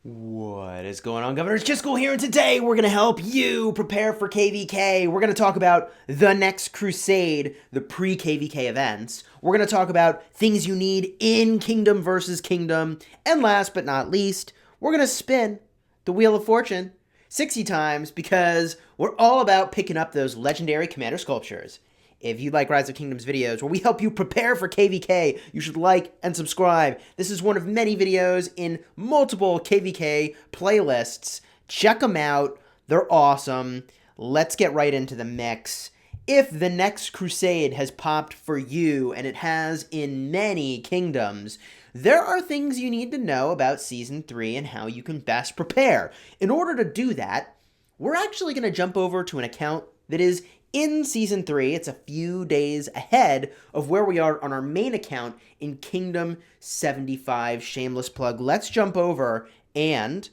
What is going on, Governor? It's Chisgule here, and today we're going to help you prepare for KvK. We're going to talk about The Next Crusade, the pre-KvK events. We're going to talk about things you need in Kingdom versus Kingdom. And last but not least, we're going to spin the Wheel of Fortune 60 times because we're all about picking up those legendary commander sculptures. If you like Rise of Kingdoms videos where we help you prepare for KvK, you should like and subscribe. This is one of many videos in multiple KvK playlists. Check them out. They're awesome. Let's get right into the mix. If The Next Crusade has popped for you, and it has in many kingdoms, there are things you need to know about Season 3 and how you can best prepare. In order to do that, we're actually going to jump over to an account that is in Season 3, it's a few days ahead of where we are on our main account in Kingdom 75. Shameless plug. Let's jump over and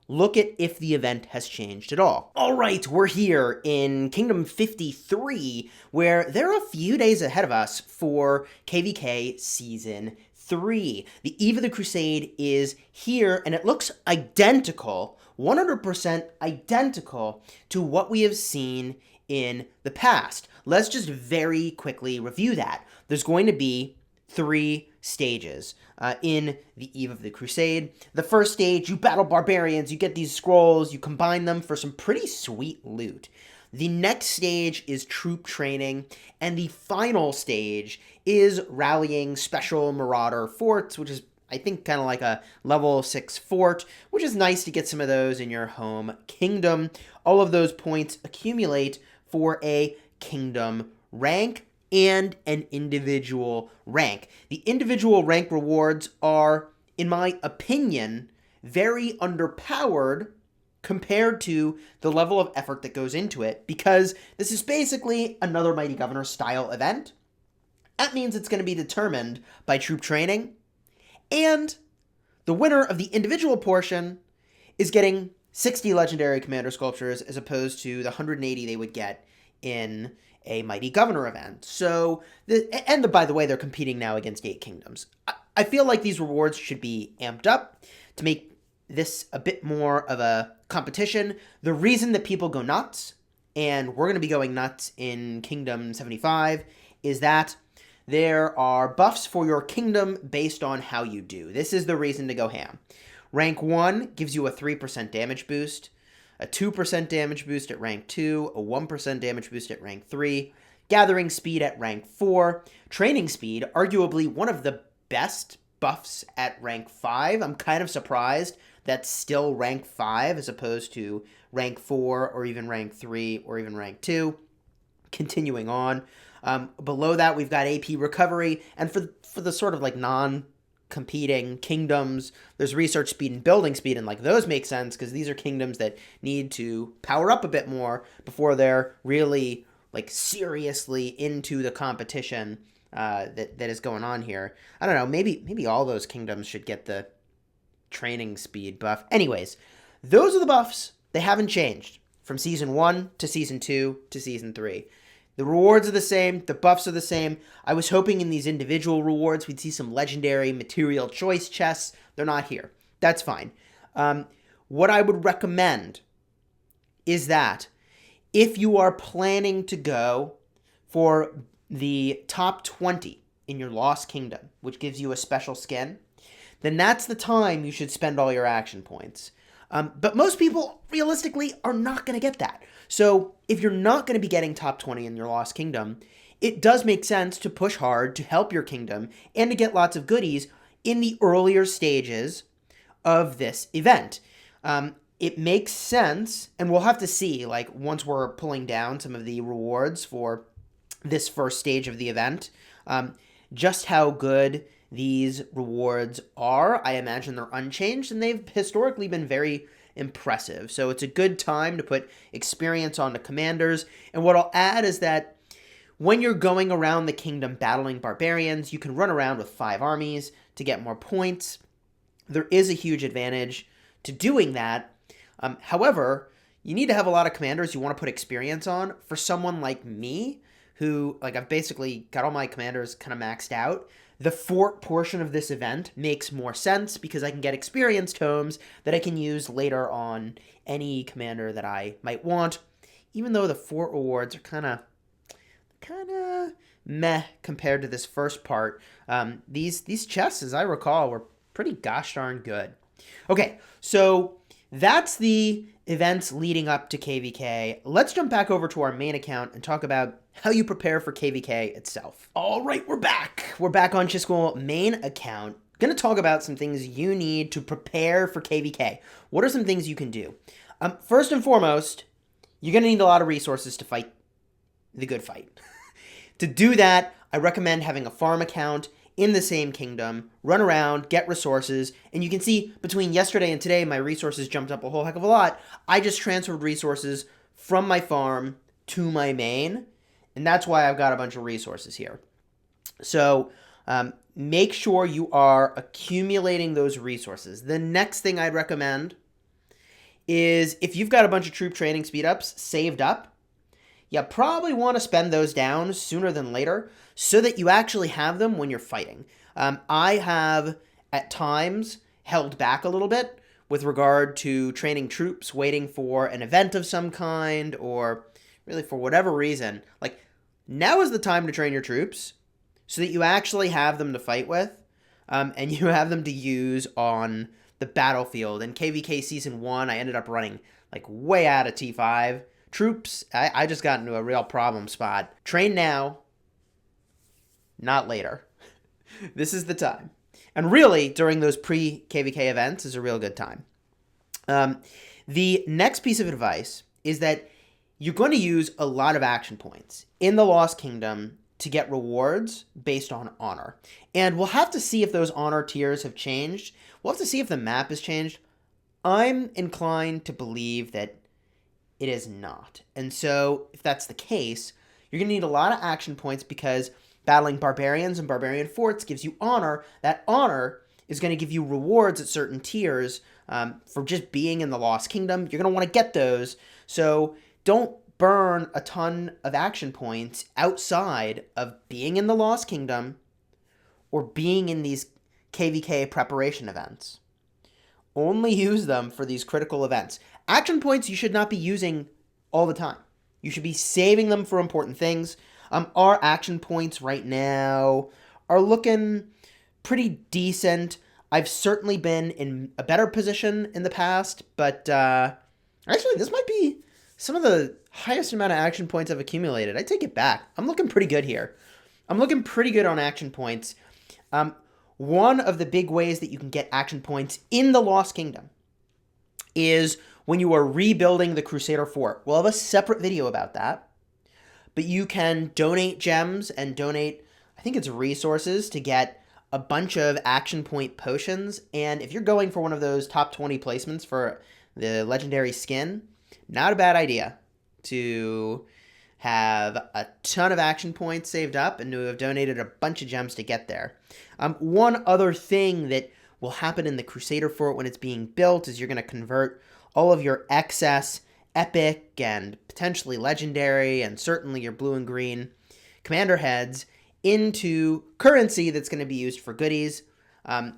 look at if the event has changed at all. All right, we're here in Kingdom 53, where they're a few days ahead of us for KvK Season 3. The Eve of the Crusade is here, and it looks identical, 100% identical to what we have seen in the past. Let's just very quickly review that. There's going to be 3 stages in the Eve of the Crusade. The first stage, you battle barbarians, you get these scrolls, you combine them for some pretty sweet loot. The next stage is troop training, and the final stage is rallying special marauder forts, which is I think kind of like a level 6 fort, which is nice to get some of those in your home kingdom. All of those points accumulate for a kingdom rank and an individual rank. The individual rank rewards are, in my opinion, very underpowered compared to the level of effort that goes into it, because this is basically another Mighty Governor style event. That means it's going to be determined by troop training, and the winner of the individual portion is getting 60 legendary commander sculptures as opposed to the 180 they would get in a Mighty Governor event. So, by the way, they're competing now against 8 kingdoms. I feel like these rewards should be amped up to make this a bit more of a competition. The reason that people go nuts, and we're going to be going nuts in Kingdom 75, is that there are buffs for your kingdom based on how you do. This is the reason to go ham. Rank 1 gives you a 3% damage boost, a 2% damage boost at rank 2, a 1% damage boost at rank 3, gathering speed at rank 4, training speed, arguably one of the best buffs at rank 5. I'm kind of surprised that's still rank 5 as opposed to rank 4 or even rank 3 or even rank 2. Continuing on. Below that, we've got AP recovery, and for the sort of like non-competing kingdoms, there's research speed and building speed, and like those make sense because these are kingdoms that need to power up a bit more before they're really like seriously into the competition that is going on here. I don't know, maybe all those kingdoms should get the training speed buff. Anyways, those are the buffs. They haven't changed from Season 1 to Season 2 to Season 3. The rewards are the same. The buffs are the same. I was hoping in these individual rewards we'd see some legendary material choice chests. They're not here. That's fine. What I would recommend is that if you are planning to go for the top 20 in your Lost Kingdom, which gives you a special skin, then that's the time you should spend all your action points. But most people, realistically, are not going to get that. So if you're not going to be getting top 20 in your Lost Kingdom, it does make sense to push hard to help your kingdom and to get lots of goodies in the earlier stages of this event. It makes sense, and we'll have to see, like, once we're pulling down some of the rewards for this first stage of the event, just how good these rewards are. I imagine they're unchanged, and they've historically been very impressive. So it's a good time to put experience on the commanders. And what I'll add is that when you're going around the kingdom battling barbarians, you can run around with 5 armies to get more points. There is a huge advantage to doing that. However, you need to have a lot of commanders you want to put experience on. For someone like me, who, like, I've basically got all my commanders kind of maxed out, The fort portion of this event makes more sense because I can get experience tomes that I can use later on any commander that I might want, even though the fort rewards are kind of meh compared to this first part. These chests, as I recall, were pretty gosh darn good. Okay, so that's the events leading up to KvK. Let's jump back over to our main account and talk about how you prepare for KvK itself. All right, we're back. We're back on Chisgule main account. Going to talk about some things you need to prepare for KvK. What are some things you can do? First and foremost, you're going to need a lot of resources to fight the good fight. To do that, I recommend having a farm account in the same kingdom, run around, get resources, and you can see between yesterday and today, my resources jumped up a whole heck of a lot. I just transferred resources from my farm to my main, and that's why I've got a bunch of resources here. So make sure you are accumulating those resources. The next thing I'd recommend is if you've got a bunch of troop training speed-ups saved up, you probably want to spend those down sooner than later so that you actually have them when you're fighting. I have, at times, held back a little bit with regard to training troops, waiting for an event of some kind, or really for whatever reason. Like, now is the time to train your troops so that you actually have them to fight with, and you have them to use on the battlefield. In KvK Season 1, I ended up running, like, way out of T5. Troops, I just got into a real problem spot. Train now, not later. This is the time. And really, during those pre-KvK events is a real good time. The next piece of advice is that you're going to use a lot of action points in the Lost Kingdom to get rewards based on honor. And we'll have to see if those honor tiers have changed. We'll have to see if the map has changed. I'm inclined to believe that it is not. And so, if that's the case, you're going to need a lot of action points because battling barbarians and barbarian forts gives you honor. That honor is going to give you rewards at certain tiers for just being in the Lost Kingdom. You're going to want to get those. So, don't burn a ton of action points outside of being in the Lost Kingdom or being in these KvK preparation events. Only use them for these critical events. Action points you should not be using all the time. You should be saving them for important things. Our action points right now are looking pretty decent. I've certainly been in a better position in the past, but actually this might be some of the highest amount of action points I've accumulated. I take it back. I'm looking pretty good here. I'm looking pretty good on action points. One of the big ways that you can get action points in the Lost Kingdom is when you are rebuilding the Crusader Fort. We'll have a separate video about that. But you can donate gems and donate, I think it's resources, to get a bunch of action point potions. And if you're going for one of those top 20 placements for the legendary skin, not a bad idea to have a ton of action points saved up and to have donated a bunch of gems to get there. One other thing that will happen in the Crusader Fort when it's being built is you're going to convert all of your excess epic and potentially legendary and certainly your blue and green commander heads into currency that's going to be used for goodies.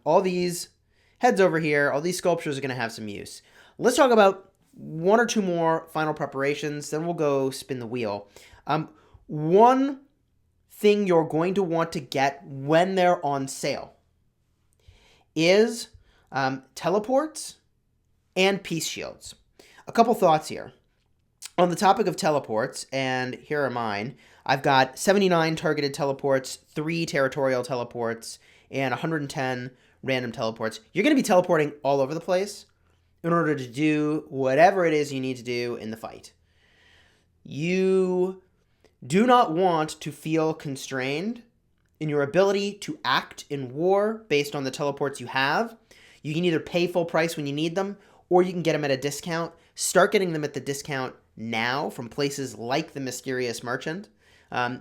All these heads over here, all these sculptures are going to have some use. Let's talk about one or two more final preparations, then we'll go spin the wheel. One thing you're going to want to get when they're on sale is teleports and peace shields. A couple thoughts here. On the topic of teleports, and here are mine, I've got 79 targeted teleports, 3 territorial teleports, and 110 random teleports. You're going to be teleporting all over the place in order to do whatever it is you need to do in the fight. You do not want to feel constrained in your ability to act in war based on the teleports you have. You can either pay full price when you need them, or you can get them at a discount. Start getting them at the discount now from places like the Mysterious Merchant,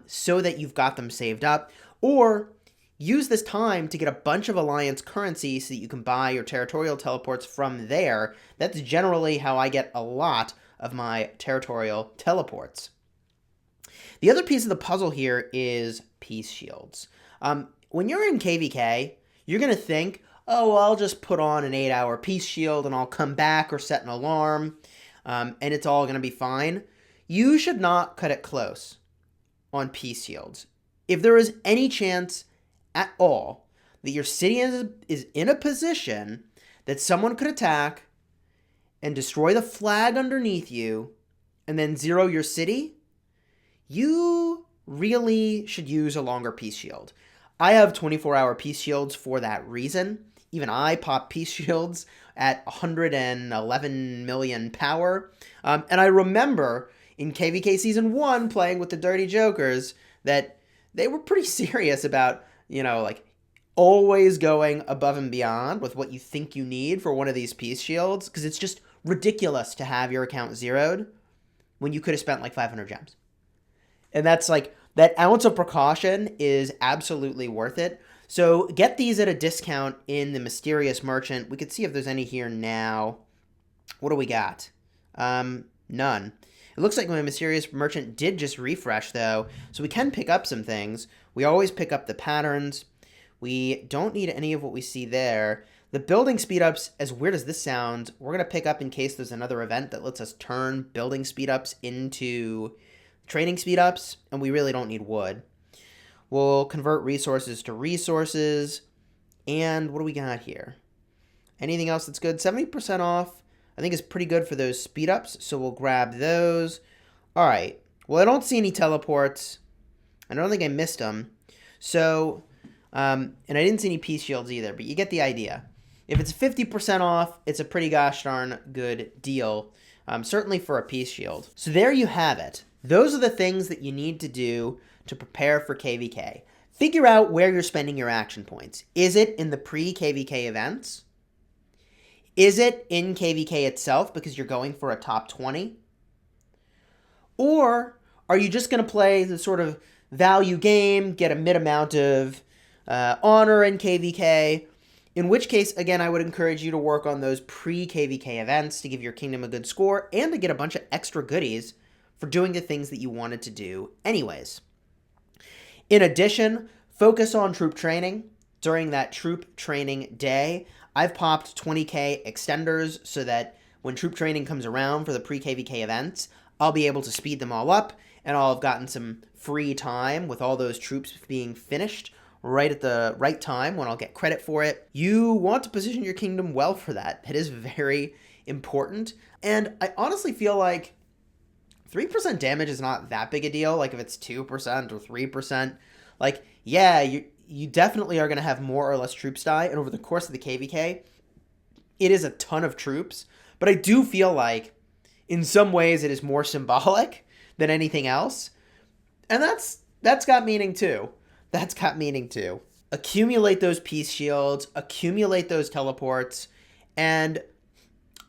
so that you've got them saved up. Or use this time to get a bunch of Alliance currency so that you can buy your territorial teleports from there. That's generally how I get a lot of my territorial teleports. The other piece of the puzzle here is peace shields. when you're in KvK, you're going to think, oh, well, I'll just put on an 8-hour peace shield and I'll come back or set an alarm, and it's all going to be fine. You should not cut it close on peace shields. If there is any chance at all that your city is in a position that someone could attack and destroy the flag underneath you and then zero your city, you really should use a longer peace shield. I have 24-hour peace shields for that reason. Even I pop peace shields at 111 million power. And I remember in KvK Season 1 playing with the Dirty Jokers that they were pretty serious about, like always going above and beyond with what you think you need for one of these peace shields, because it's just ridiculous to have your account zeroed when you could have spent like 500 gems. And that's like, that ounce of precaution is absolutely worth it. So get these at a discount in the Mysterious Merchant. We could see if there's any here now. What do we got? None. It looks like my Mysterious Merchant did just refresh, though, so we can pick up some things. We always pick up the patterns. We don't need any of what we see there. The building speed-ups, as weird as this sounds, we're going to pick up in case there's another event that lets us turn building speed-ups into training speed-ups, and we really don't need wood. We'll convert resources to resources. And what do we got here? Anything else that's good? 70% off, I think, is pretty good for those speed-ups, so we'll grab those. All right. Well, I don't see any teleports. I don't think I missed them. So, and I didn't see any peace shields either, but you get the idea. If it's 50% off, it's a pretty gosh darn good deal, certainly for a peace shield. So there you have it. Those are the things that you need to do to prepare for KvK. Figure out where you're spending your action points. Is it in the pre-KvK events? Is it in KvK itself because you're going for a top 20? Or are you just going to play the sort of value game, get a mid amount of honor in KvK? In which case, again, I would encourage you to work on those pre-KvK events to give your kingdom a good score and to get a bunch of extra goodies for doing the things that you wanted to do anyways. In addition, focus on troop training. During that troop training day, I've popped 20k extenders so that when troop training comes around for the pre-KvK events, I'll be able to speed them all up, and I'll have gotten some free time with all those troops being finished right at the right time when I'll get credit for it. You want to position your kingdom well for that. That is very important. And I honestly feel like 3% damage is not that big a deal. Like if it's 2% or 3%, like, yeah, you definitely are going to have more or less troops die. And over the course of the KvK, it is a ton of troops. But I do feel like in some ways it is more symbolic than anything else. And that's got meaning too. That's got meaning too. Accumulate those peace shields, accumulate those teleports, and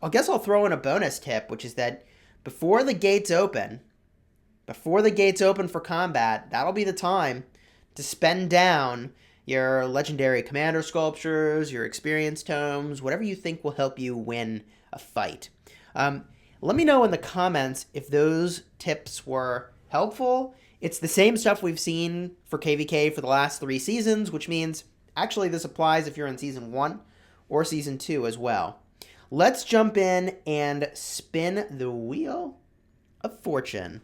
I guess I'll throw in a bonus tip, which is that before the gates open for combat, that'll be the time to spend down your legendary commander sculptures, your experience tomes, whatever you think will help you win a fight. Let me know in the comments if those tips were helpful. It's the same stuff we've seen for KvK for the last 3 seasons, which means actually this applies if you're in Season 1 or Season 2 as well. Let's jump in and spin the Wheel of Fortune.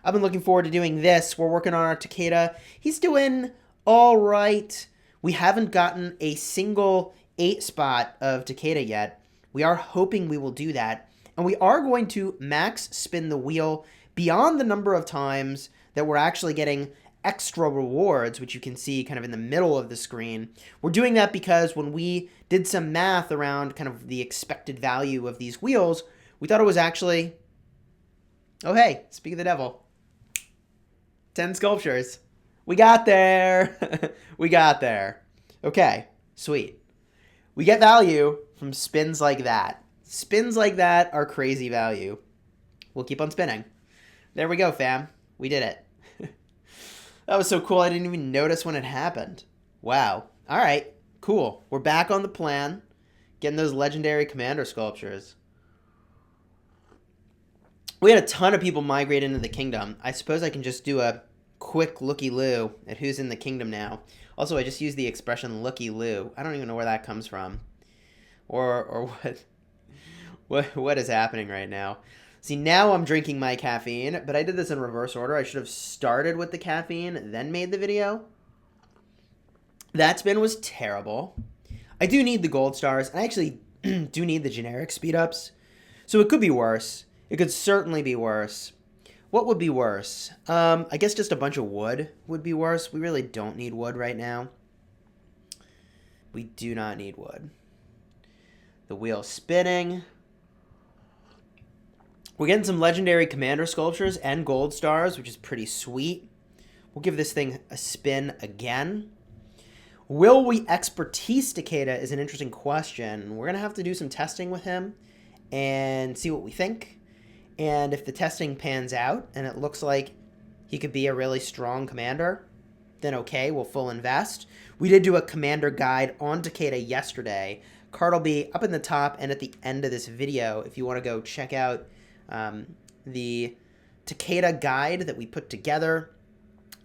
I've been looking forward to doing this. We're working on our Takeda. He's doing all right. We haven't gotten a single 8 spot of Takeda yet. We are hoping we will do that. And we are going to max spin the wheel beyond the number of times that we're actually getting extra rewards, which you can see kind of in the middle of the screen. We're doing that because when we did some math around kind of the expected value of these wheels, we thought it was actually, oh hey, speak of the devil, 10 sculptures. We got there. We got there. Okay, sweet. We get value from spins like that. Spins like that are crazy value. We'll keep on spinning. There we go, fam. We did it. That was so cool, I didn't even notice when it happened. Wow. All right, cool. We're back on the plan, getting those legendary commander sculptures. We had a ton of people migrate into the kingdom. I suppose I can just do a quick looky-loo at who's in the kingdom now. Also, I just used the expression looky-loo. I don't even know where that comes from. Or what is happening right now. See, now I'm drinking my caffeine, but I did this in reverse order. I should have started with the caffeine, then made the video. That spin was terrible. I do need the gold stars, and I actually do need the generic speed ups. So it could be worse. It could certainly be worse. What would be worse? I guess just a bunch of wood would be worse. We really don't need wood right now. We do not need wood. The wheel's spinning. We're getting some legendary commander sculptures and gold stars, which is pretty sweet. We'll give this thing a spin again. Will we expertise Takeda is an interesting question. We're going to have to do some testing with him and see what we think. And if the testing pans out and it looks like he could be a really strong commander, then okay, we'll full invest. We did do a commander guide on Takeda yesterday. Card will be up in the top and at the end of this video if you want to go check out the Takeda guide that we put together.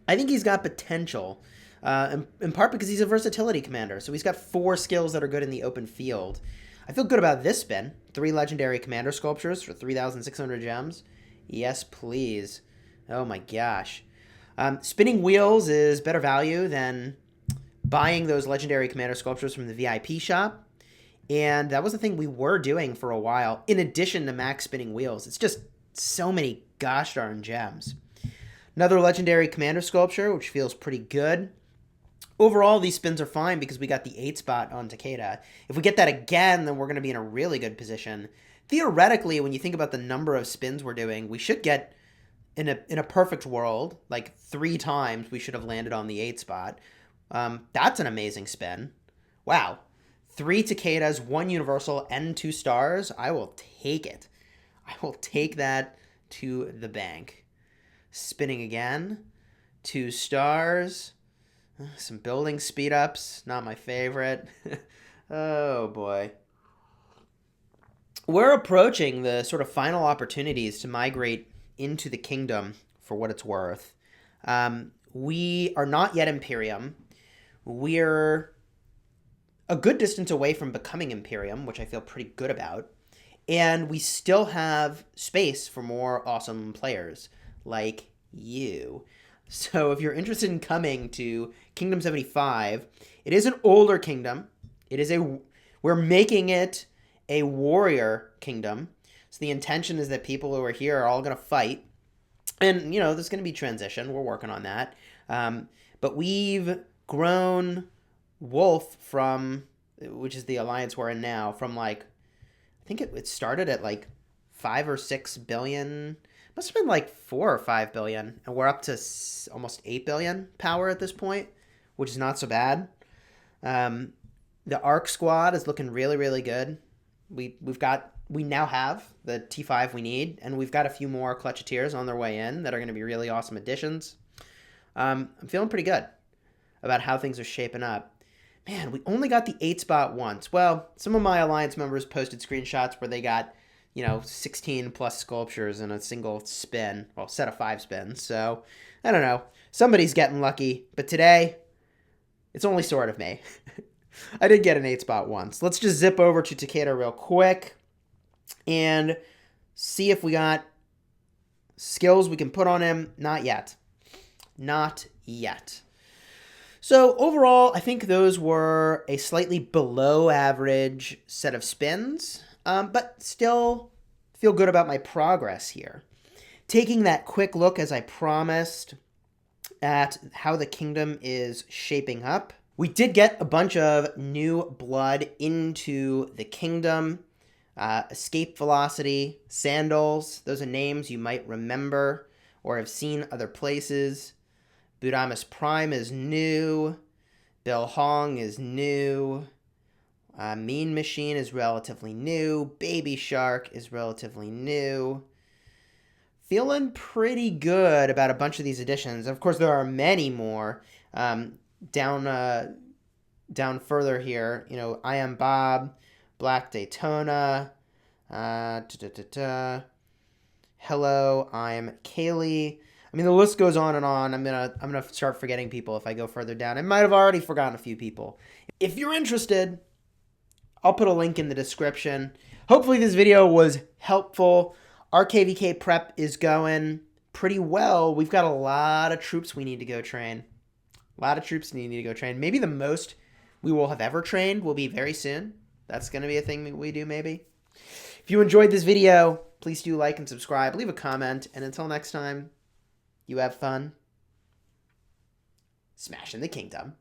I think he's got potential, in part because he's a versatility commander. So he's got 4 skills that are good in the open field. I feel good about this spin. 3 legendary commander sculptures for 3,600 gems. Yes, please. Oh my gosh. Spinning wheels is better value than buying those legendary commander sculptures from the VIP shop. And that was the thing we were doing for a while, in addition to max spinning wheels. It's just so many gosh darn gems. Another legendary commander sculpture, which feels pretty good. Overall, these spins are fine because we got the 8 spot on Takeda. If we get that again, then we're going to be in a really good position. Theoretically, when you think about the number of spins we're doing, we should get, in a perfect world, like 3 times we should have landed on the 8 spot. That's an amazing spin. Wow. 3 Takedas, 1 universal, and 2 stars. I will take it. I will take that to the bank. Spinning again. 2 stars. Some building speed ups. Not my favorite. Oh boy. We're approaching the sort of final opportunities to migrate into the kingdom for what it's worth. We are not yet Imperium. We're a good distance away from becoming Imperium, which I feel pretty good about. And we still have space for more awesome players like you. So if you're interested in coming to Kingdom 75, it is an older kingdom. We're making it a warrior kingdom. So the intention is that people who are here are all going to fight. And, you know, there's going to be transition. We're working on that. But we've grown Wolf from, which is the alliance we're in now, from like, I think it started at like 5 or 6 billion. Must have been like 4 or 5 billion. And we're up to almost 8 billion power at this point, which is not so bad. The ARC squad is looking really, really good. We now have the T5 we need, and we've got a few more Clutcheteers on their way in that are going to be really awesome additions. I'm feeling pretty good about how things are shaping up. Man, we only got the 8 spot once. Well, some of my alliance members posted screenshots where they got, 16 plus sculptures in a single spin. Well, set of 5 spins. So, I don't know. Somebody's getting lucky. But today, it's only sort of me. I did get an 8 spot once. Let's just zip over to Takeda real quick and see if we got skills we can put on him. Not yet. Not yet. So overall, I think those were a slightly below average set of spins, but still feel good about my progress here. Taking that quick look, as I promised, at how the kingdom is shaping up. We did get a bunch of new blood into the kingdom. Escape Velocity, Sandals, those are names you might remember or have seen other places. Budamus Prime is new. Bill Hong is new. Mean Machine is relatively new. Baby Shark is relatively new. Feeling pretty good about a bunch of these additions. Of course, there are many more. Down further here, I Am Bob, Black Daytona, Hello, I'm Kaylee. mean, the list goes on and on. I'm gonna start forgetting people if I go further down. I might have already forgotten a few people. If you're interested, I'll put a link in the description. Hopefully this video was helpful. Our KvK prep is going pretty well. We've got a lot of troops we need to go train. A lot of troops need to go train. Maybe the most we will have ever trained will be very soon. That's going to be a thing we do maybe. If you enjoyed this video, please do like and subscribe. Leave a comment. And until next time, you have fun smashing the kingdom.